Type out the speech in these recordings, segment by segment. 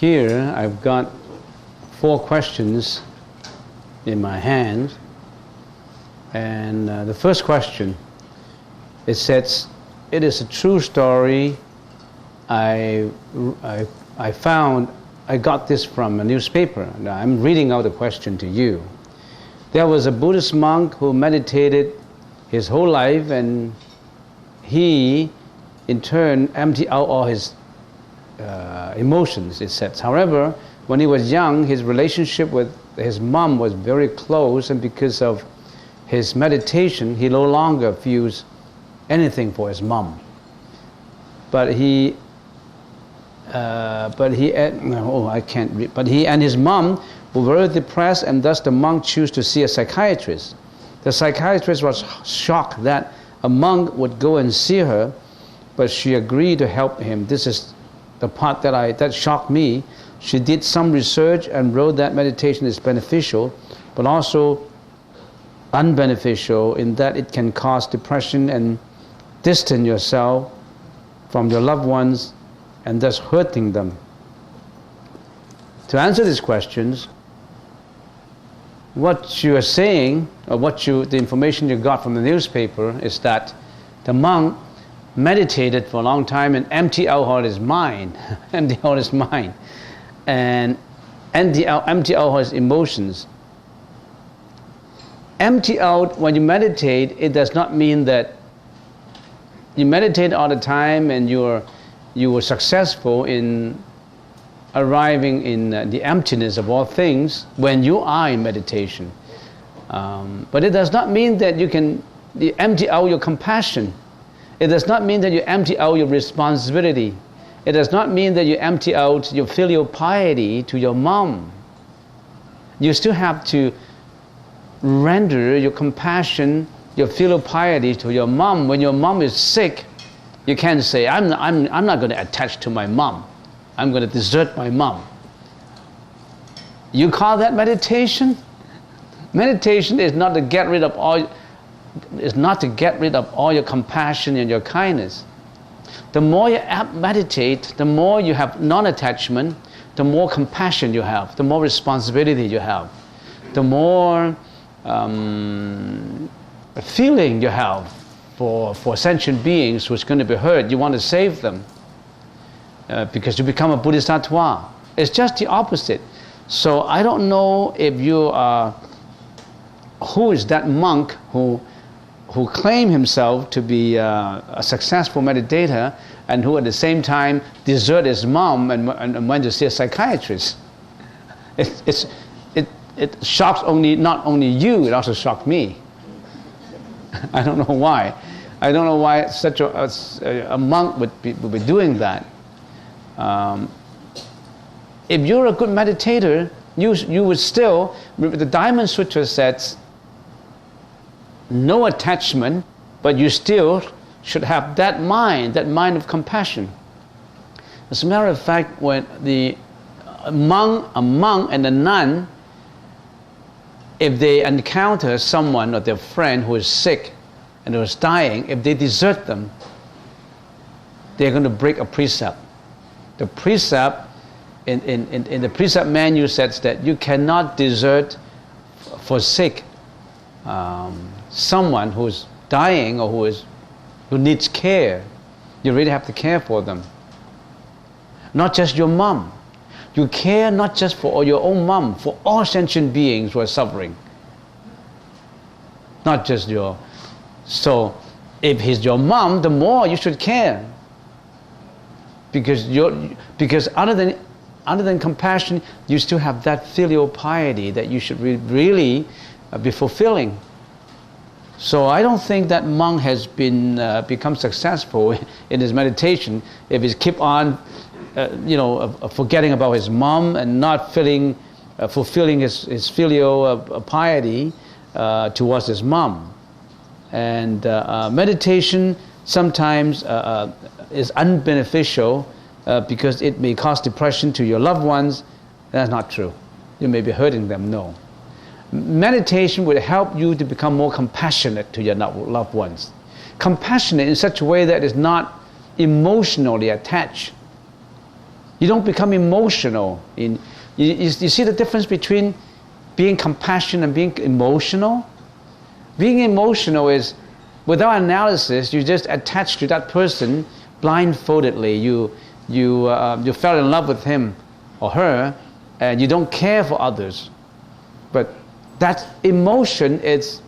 Here I've got 4 questions in my hand, and the first question, it says, "It is a true story. I got this from a newspaper." Now, I'm reading out the question to you. There was a Buddhist monk who meditated his whole life, and he in turn emptied out all his emotions, it says. However, when he was young, his relationship with his mom was very close, and because of his meditation, he no longer feels anything for his mom. But he and his mom were very depressed, and thus the monk chose to see a psychiatrist. The psychiatrist was shocked that a monk would go and see her, but she agreed to help him. This is the part that shocked me. She did some research and wrote that meditation is beneficial, but also unbeneficial in that it can cause depression and distance yourself from your loved ones and thus hurting them. To answer these questions, what you are saying, or the information you got from the newspaper, is that the monk meditated for a long time and emptied out all his mind, and empty out all his emotions. Empty out, when you meditate, it does not mean that you meditate all the time and you were successful in arriving in the emptiness of all things when you are in meditation. But it does not mean that you empty out your compassion. It does not mean that you empty out your responsibility. It does not mean that you empty out your filial piety to your mom. You still have to render your compassion, your filial piety to your mom. When your mom is sick, you can't say, I'm not going to attach to my mom. I'm going to desert my mom. You call that meditation? Meditation is not to get rid of all your compassion and your kindness. The more you meditate, the more you have non-attachment, the more compassion you have, the more responsibility you have, the more feeling you have for sentient beings who's going to be hurt. You want to save them because you become a bodhisattva. It's just the opposite. So I don't know if you are, who is that monk who claimed himself to be a successful meditator and who at the same time deserted his mom and went to see a psychiatrist. It shocks not only you, it also shocked me. I don't know why. I don't know why such a monk would be doing that. If you're a good meditator, you would still, the Diamond Sutra says, no attachment, but you still should have that mind of compassion. As a matter of fact, when a monk and a nun, if they encounter someone or their friend who is sick and who is dying, if they desert them, they're going to break a precept. The precept in the precept manual says that you cannot forsake someone who's dying or who needs care. You really have to care for them. Not just your mom. You care not just for your own mom, for all sentient beings who are suffering. Not just so if he's your mom, the more you should care. Because other than compassion, you still have that filial piety that you should really be fulfilling. So I don't think that monk has become successful in his meditation if he keep on, forgetting about his mom and not fulfilling his filial piety towards his mom. And meditation sometimes is unbeneficial because it may cause depression to your loved ones. That's not true. You may be hurting them. No. Meditation will help you to become more compassionate to your loved ones. Compassionate in such a way that is not emotionally attached. You don't become emotional. You see the difference between being compassionate and being emotional? Being emotional is, without analysis, you just attach to that person blindfoldedly. You fell in love with him or her, and you don't care for others. But that emotion, it's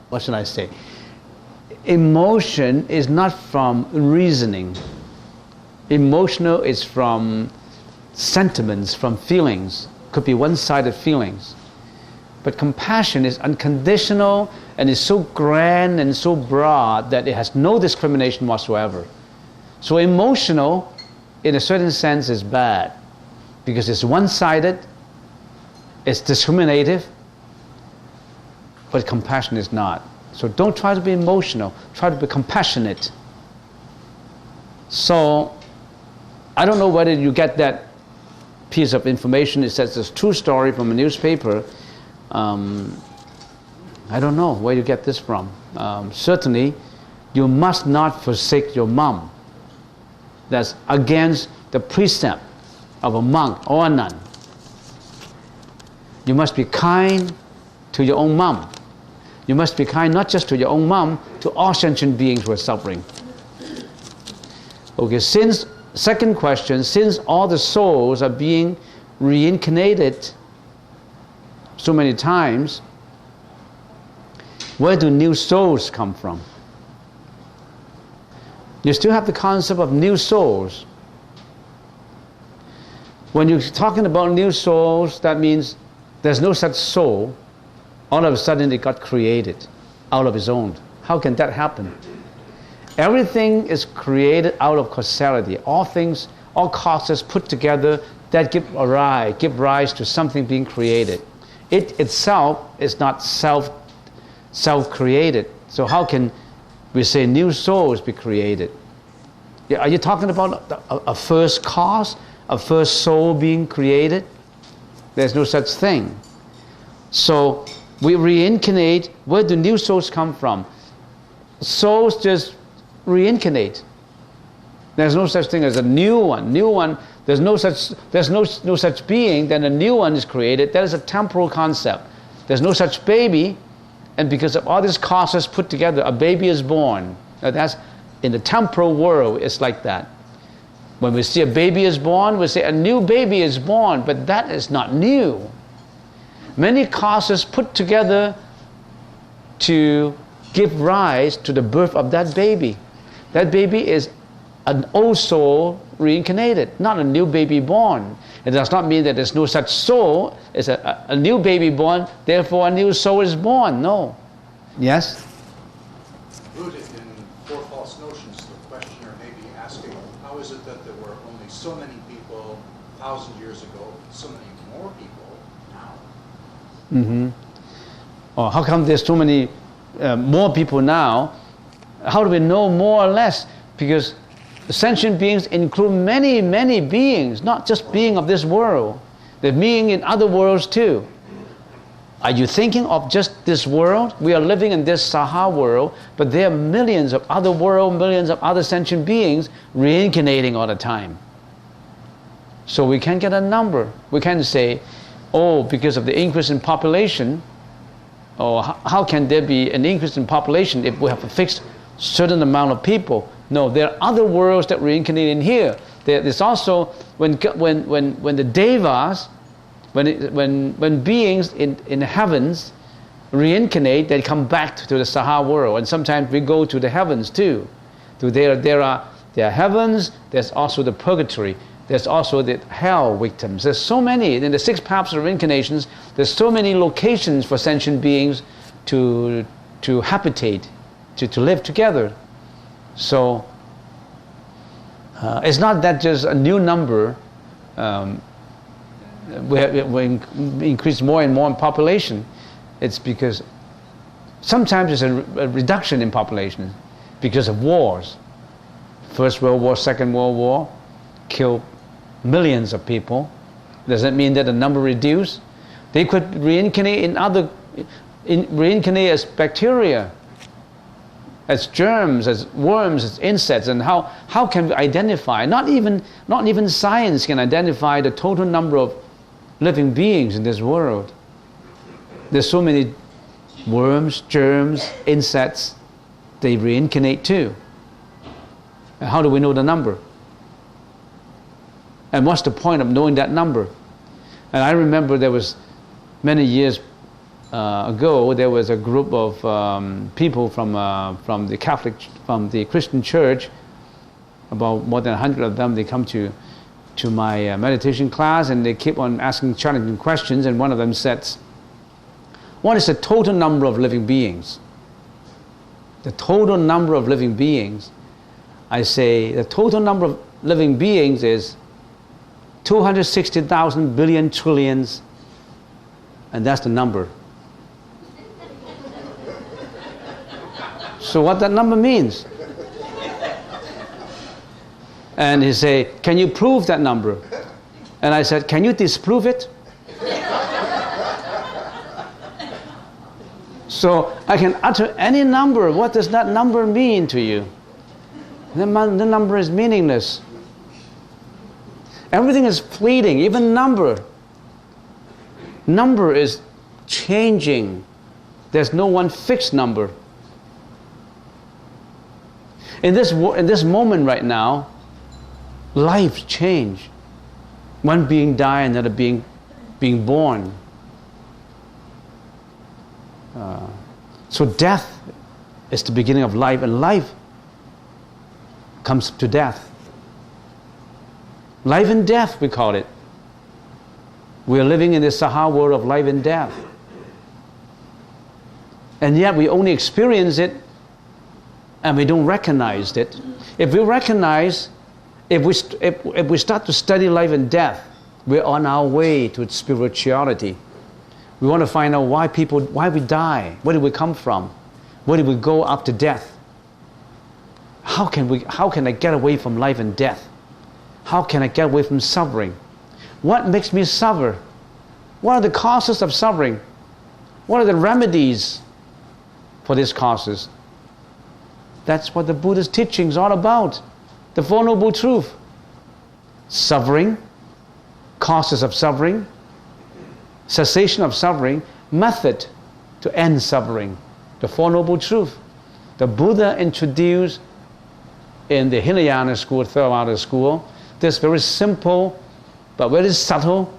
what should I say? Emotion is not from reasoning. Emotional is from sentiments, from feelings. Could be one-sided feelings. But compassion is unconditional and is so grand and so broad that it has no discrimination whatsoever. So emotional, in a certain sense, is bad because it's one-sided, it's discriminative, but compassion is not. So don't try to be emotional, try to be compassionate. So I don't know whether you get that piece of information. It says this true story from a newspaper. I don't know where you get this from. Certainly, you must not forsake your mom. That's against the precept of a monk or a nun. You must be kind to your own mom. You must be kind not just to your own mom, to all sentient beings who are suffering. Okay, second question, since all the souls are being reincarnated so many times, where do new souls come from? You still have the concept of new souls. When you're talking about new souls, that means there's no such soul. All of a sudden it got created out of its own. How can that happen? Everything is created out of causality. All things, all causes put together that give rise to something being created. It itself is not self-created. So how can we say new souls be created? Are you talking about a first cause, a first soul being created? There's no such thing. So we reincarnate. Where do new souls come from? Souls just reincarnate. There's no such thing as a new one. New one. There's no such being. Then a new one is created. That is a temporal concept. There's no such baby, and because of all these causes put together, a baby is born. Now that's in the temporal world. It's like that. When we see a baby is born, we say a new baby is born, but that is not new. Many causes put together to give rise to the birth of that baby. That baby is an old soul reincarnated, not a new baby born. It does not mean that there's no such soul. It's a new baby born, therefore a new soul is born. No. Yes? Rooted in four false notions, the questioner may be asking, how is it that there were only so many people 1,000 years ago, so many more people now? Mm-hmm. Oh, how come there's so many more people now? How do we know more or less? Because sentient beings include many, many beings, not just being of this world. They're being in other worlds too. Are you thinking of just this world? We are living in this Saha world, but there are millions of other worlds, millions of other sentient beings reincarnating all the time. So we can't get a number. We can't say, oh, because of the increase in population, or how can there be an increase in population if we have a fixed certain amount of people? No, there are other worlds that reincarnate in here. There's also when the devas, when beings in the heavens reincarnate, they come back to the Saha world, and sometimes we go to the heavens too. There are heavens. There's also the purgatory. There's also the hell victims. There's so many in the 6 paths of reincarnations. There's so many locations for sentient beings to habitate, to live together. So it's not that just a new number. We increase more and more in population. It's because sometimes it's a reduction in population because of wars. First World War, Second World War killed millions of people. Does that mean that the number reduced? They could reincarnate reincarnate as bacteria. as germs, as worms, as insects, and how can we identify? Not even science can identify the total number of living beings in this world. There's so many worms, germs, insects, they reincarnate too. And how do we know the number? And what's the point of knowing that number? And I remember there was many years ago, there was a group of people from the Christian church, about more than 100 of them. They come to my meditation class, and they keep on asking challenging questions. And one of them said, "What is the total number of living beings?" The total number of living beings. I say the total number of living beings is 260,000 billion trillions, and that's the number. So what that number means? And he say, "Can you prove that number?" And I said, "Can you disprove it?" So I can utter any number. What does that number mean to you? The number is meaningless. Everything is fleeting, even number. Number is changing. There's no one fixed number. In this moment right now, lives change. One being die, another being born. So death is the beginning of life, and life comes to death. Life and death, we call it. We are living in this Sahara world of life and death. And yet we only experience it and we don't recognize it. If we recognize, if we start to study life and death, we're on our way to spirituality. We want to find out why we die, where did we come from, where did we go after death? How can I get away from life and death? How can I get away from suffering? What makes me suffer? What are the causes of suffering? What are the remedies for these causes? That's what the Buddhist teaching is all about. The Four Noble Truths. Suffering, causes of suffering, cessation of suffering, method to end suffering. The Four Noble Truths. The Buddha introduced in the Hinayana school, Theravada school, this very simple but very subtle,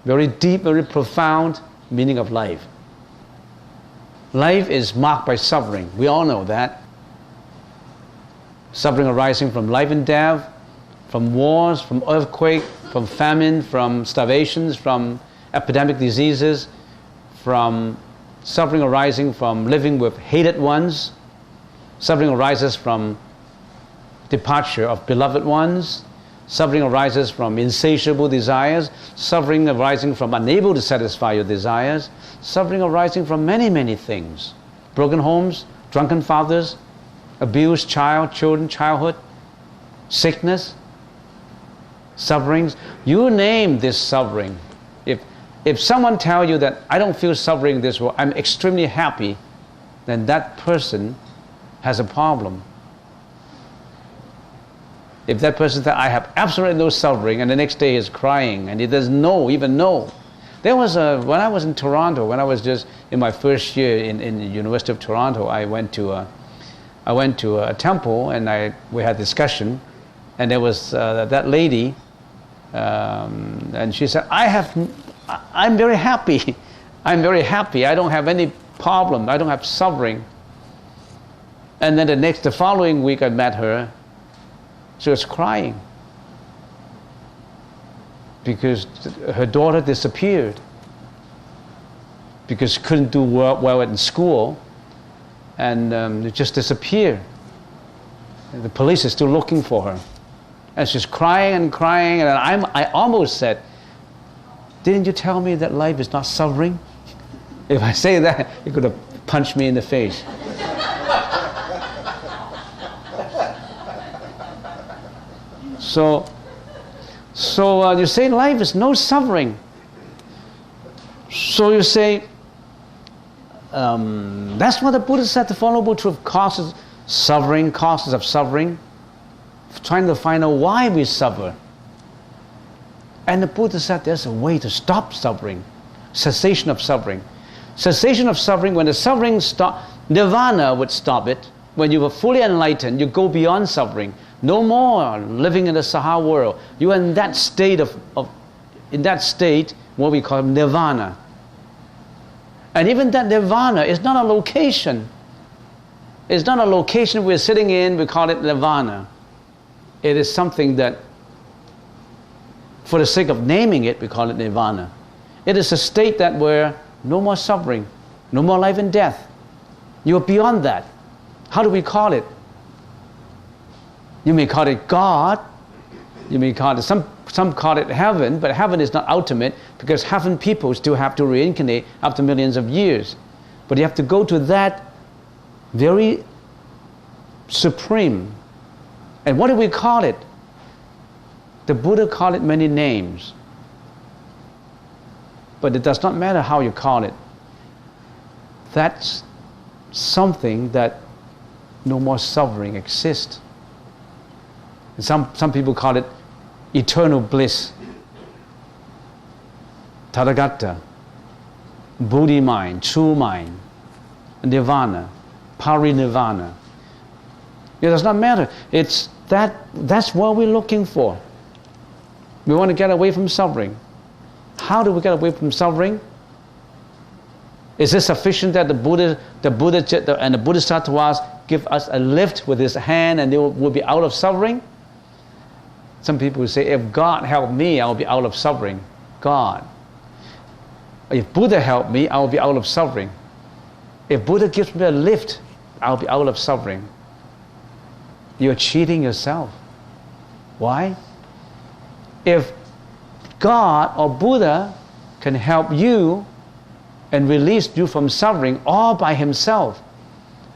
very deep, very profound meaning of life. Life is marked by suffering. We all know that. Suffering arising from life and death, from wars, from earthquake, from famine, from starvations, from epidemic diseases, from suffering arising from living with hated ones. Suffering arises from departure of beloved ones. Suffering arises from insatiable desires. Suffering arising from unable to satisfy your desires. Suffering arising from many, many things. Broken homes, drunken fathers, abused childhood, sickness, sufferings. You name this suffering. If someone tells you that I don't feel suffering in this world, I'm extremely happy, then that person has a problem. If that person says, I have absolutely no suffering, and the next day is crying, and he doesn't even know. There was when I was in Toronto, when I was just in my first year in the University of Toronto, I went to a temple, and we had discussion, and there was that lady, and she said, I'm very happy. I'm very happy. I don't have any problem. I don't have suffering. And then the following week I met her. She was crying because her daughter disappeared, because she couldn't do well in school, and it just disappeared. The police is still looking for her, and she's crying and crying. And I almost said, "Didn't you tell me that life is not suffering?" If I say that, you could have punched me in the face. So you say life is no suffering. So you say, that's what the Buddha said, the Four Noble Truths, causes suffering, causes of suffering, trying to find out why we suffer. And the Buddha said there's a way to stop suffering, cessation of suffering. Cessation of suffering, when the suffering stops, nirvana would stop it. When you were fully enlightened, you go beyond suffering. No more living in the Saha world. You are in that state in that state, what we call nirvana. And even that nirvana is not a location. It's not a location we're sitting in, we call it nirvana. It is something that, for the sake of naming it, we call it nirvana. It is a state that where no more suffering, no more life and death. You are beyond that. How do we call it? You may call it God. You may call it, some call it heaven, but heaven is not ultimate, because heaven people still have to reincarnate after millions of years. But you have to go to that very supreme. And what do we call it? The Buddha called it many names. But it does not matter how you call it. That's something that no more suffering exists. And some people call it eternal bliss, Tathagata, Buddhi mind, true mind, nirvana, parinirvana. It does not matter. It's that's what we're looking for. We want to get away from suffering. How do we get away from suffering? Is it sufficient that the Buddha and the Buddhist tattvas give us a lift with his hand and they will be out of suffering? Some people say, if God helped me, I will be out of suffering. God. If Buddha helped me, I will be out of suffering. If Buddha gives me a lift, I'll be out of suffering. You're cheating yourself. Why? If God or Buddha can help you and release you from suffering all by himself,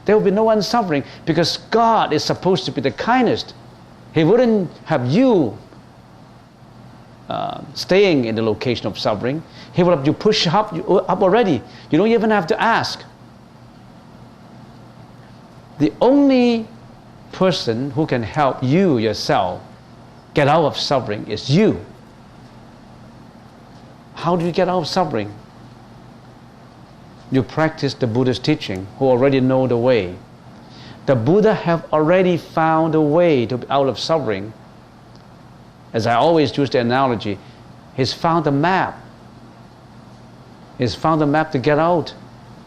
there will be no one suffering, because God is supposed to be the kindest. He wouldn't have you staying in the location of suffering. He will have you push up already. You don't even have to ask. The only person who can help you yourself get out of suffering is you. How do you get out of suffering? You practice the Buddha's teaching, who already know the way. The Buddha have already found a way to be out of suffering. As I always use the analogy, he's found a map. He's found a map to get out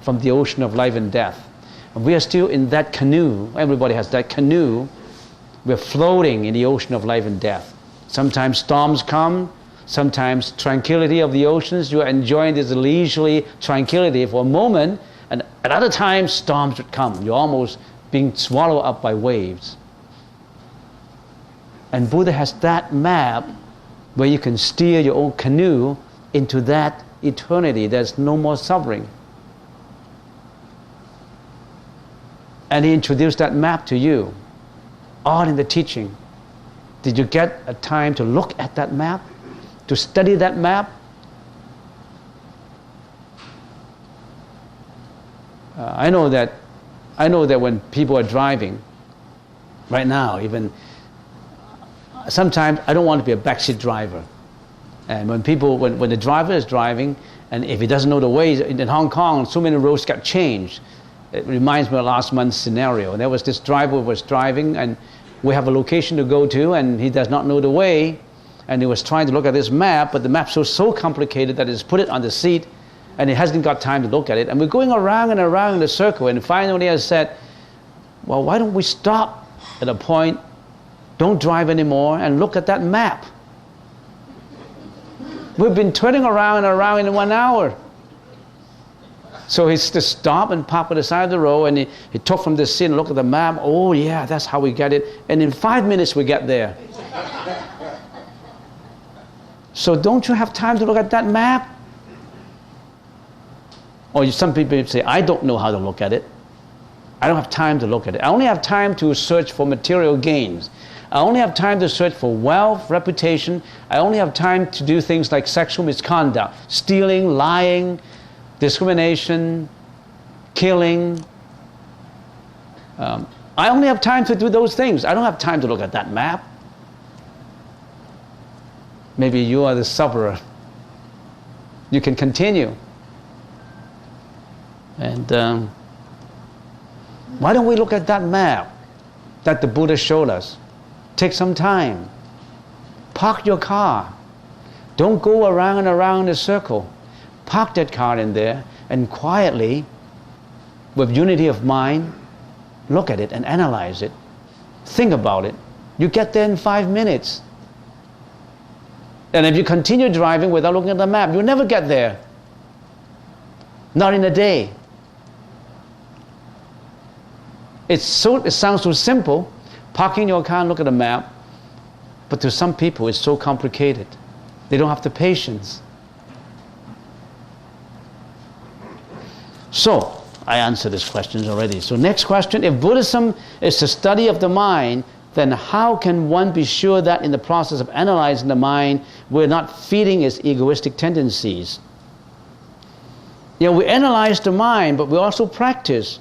from the ocean of life and death. And we are still in that canoe. Everybody has that canoe. We're floating in the ocean of life and death. Sometimes storms come, sometimes tranquility of the oceans. You are enjoying this leisurely tranquility for a moment, and at other times storms would come. You're almost being swallowed up by waves. And Buddha has that map where you can steer your own canoe into that eternity. There's no more suffering. And he introduced that map to you, all in the teaching. Did you get a time to look at that map, to study that map? I know that when people are driving, right now even, sometimes I don't want to be a backseat driver. And when the driver is driving, and if he doesn't know the way, in Hong Kong, so many roads got changed. It reminds me of last month's scenario. There was this driver who was driving, and we have a location to go to, and he does not know the way, and he was trying to look at this map, but the map's so complicated that he's put it on the seat, and he hasn't got time to look at it. And we're going around and around in a circle, and finally I said, well, why don't we stop at a point, don't drive anymore, and look at that map? We've been turning around and around in 1 hour. So he just stopped and parked at the side of the road, and he took from the seat and looked at the map. Oh yeah, that's how we get it. And in 5 minutes we get there. So don't you have time to look at that map? Or some people say, I don't know how to look at it. I don't have time to look at it. I only have time to search for material gains. I only have time to search for wealth, reputation. I only have time to do things like sexual misconduct, stealing, lying, discrimination, killing, I only have time to do those things. I don't have time to look at that map. Maybe you are the sufferer. You can continue. And why don't we look at that map that the Buddha showed us? Take some time. Park your car. Don't go around and around in a circle. Park that car in there and quietly, with unity of mind, look at it and analyze it. Think about it. You get there in 5 minutes. And if you continue driving without looking at the map, you'll never get there. Not in a day. It sounds so simple, parking your car and look at the map, but to some people it's so complicated. They don't have the patience. So, I answered these questions already. So next question, if Buddhism is the study of the mind, then how can one be sure that in the process of analyzing the mind, we're not feeding its egoistic tendencies? We analyze the mind, but we also practice.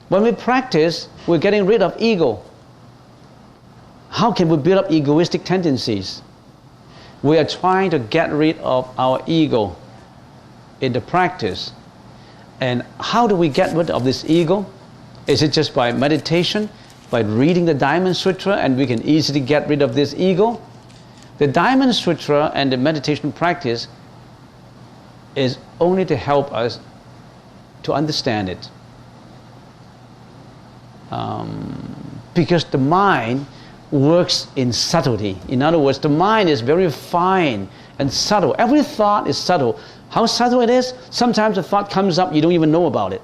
When we practice, we're getting rid of ego. How can we build up egoistic tendencies? We are trying to get rid of our ego in the practice. And how do we get rid of this ego? Is it just by meditation? By reading the Diamond Sutra and we can easily get rid of this ego? The Diamond Sutra and the meditation practice is only to help us to understand it. Because the mind works in subtlety. In other words, the mind is very fine and subtle. Every thought is subtle. How subtle it is? Sometimes a thought comes up, you don't even know about it.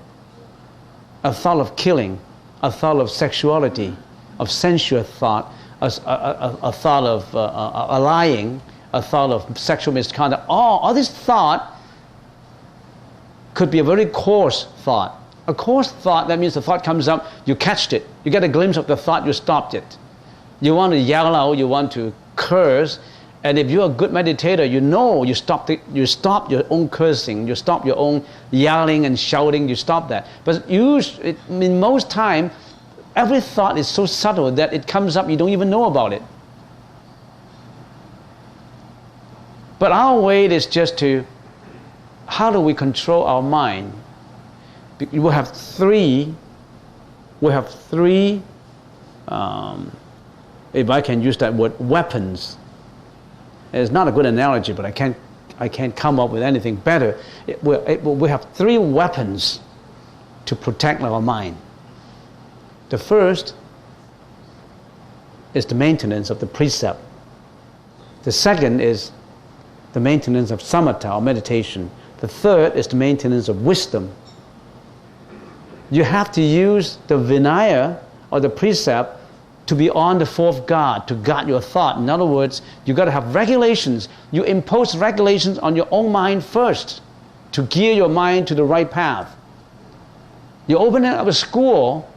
A thought of killing, a thought of sexuality, of sensual thought, a thought of a lying, a thought of sexual misconduct. All this thought could be a very coarse thought. A coarse thought, that means the thought comes up, you catched it. You get a glimpse of the thought, you stopped it. You want to yell out, you want to curse, and if you're a good meditator, you stop your own cursing, you stop your own yelling and shouting, you stop that. But in most time, every thought is so subtle that it comes up, you don't even know about it. But our way is just to, how do we control our mind? We have three, if I can use that word, weapons. It's not a good analogy, but I can't come up with anything better. We have three weapons to protect our mind. The first is the maintenance of the precept. The second is the maintenance of samatha, or meditation. The third is the maintenance of wisdom. You have to use the vinaya, or the precept, to be on the fourth guard, to guard your thought. In other words, you've got to have regulations. You impose regulations on your own mind first to gear your mind to the right path. You open up a school,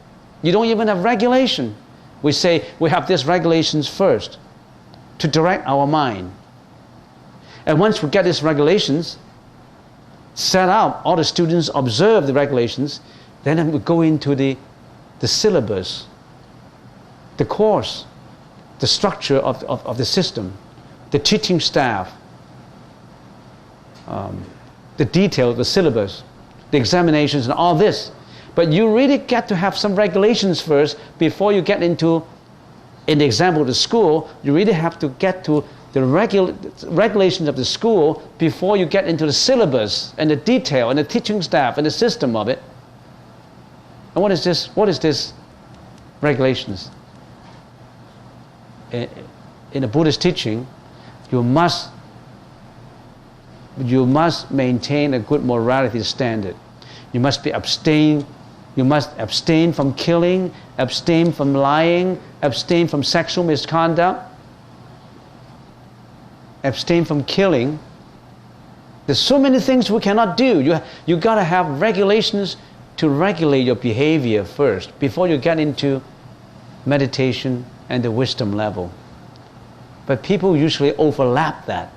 you don't even have regulation. We say we have these regulations first to direct our mind. And once we get these regulations set out, all the students observe the regulations, then we go into the syllabus, the course, the structure of the system, the teaching staff, the detail, the syllabus, the examinations and all this. But you really get to have some regulations first before you get into, in the example of the school, you really have to get to the regulations of the school before you get into the syllabus and the detail and the teaching staff and the system of it. And what is this? What is this regulations? In a Buddhist teaching, you must maintain a good morality standard. You must abstain from killing, abstain from lying, abstain from sexual misconduct, abstain from killing. There's so many things we cannot do. You got to have regulations to regulate your behavior first before you get into meditation and the wisdom level. But people usually overlap that.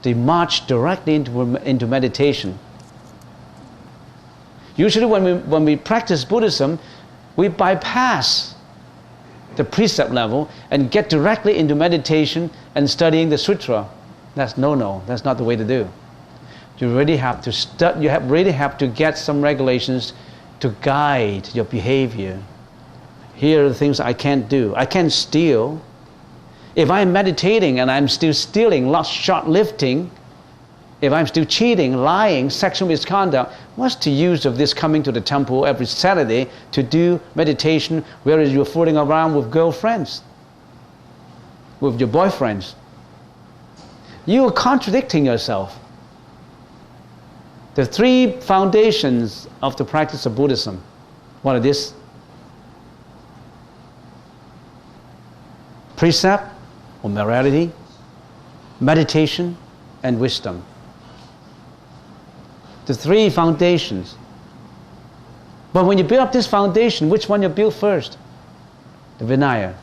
They march directly into meditation. Usually when we practice Buddhism, we bypass the precept level and get directly into meditation and studying the sutra. That's no. That's not the way to do. You really have to really have to get some regulations to guide your behavior. Here are the things I can't do. I can't steal. If I'm meditating and I'm still stealing, shoplifting, if I'm still cheating, lying, sexual misconduct, what's the use of this coming to the temple every Saturday to do meditation, whereas you're fooling around with girlfriends, with your boyfriends? You are contradicting yourself. The three foundations of the practice of Buddhism, what are these? Precept or morality, meditation, and wisdom. The three foundations. But when you build up this foundation, which one you build first? The Vinaya.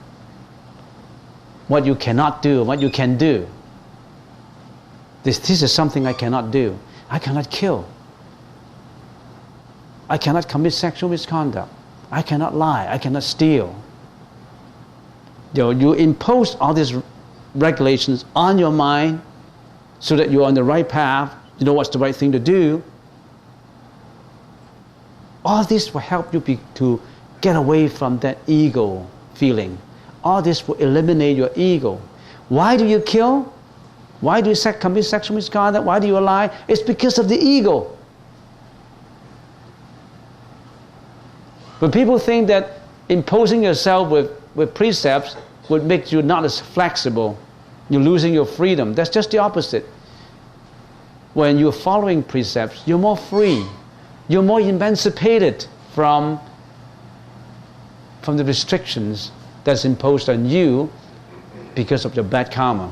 What you cannot do, what you can do. This is something I cannot do. I cannot kill. I cannot commit sexual misconduct. I cannot lie. I cannot steal. You impose all these regulations on your mind so that you're on the right path, you know what's the right thing to do. All this will help you to get away from that ego feeling. All this will eliminate your ego. Why do you kill? Why do you commit sexual misconduct? Why do you lie? It's because of the ego. But people think that imposing yourself with precepts would make you not as flexible. You're losing your freedom. That's just the opposite. When you're following precepts, you're more free. You're more emancipated from the restrictions that's imposed on you because of your bad karma.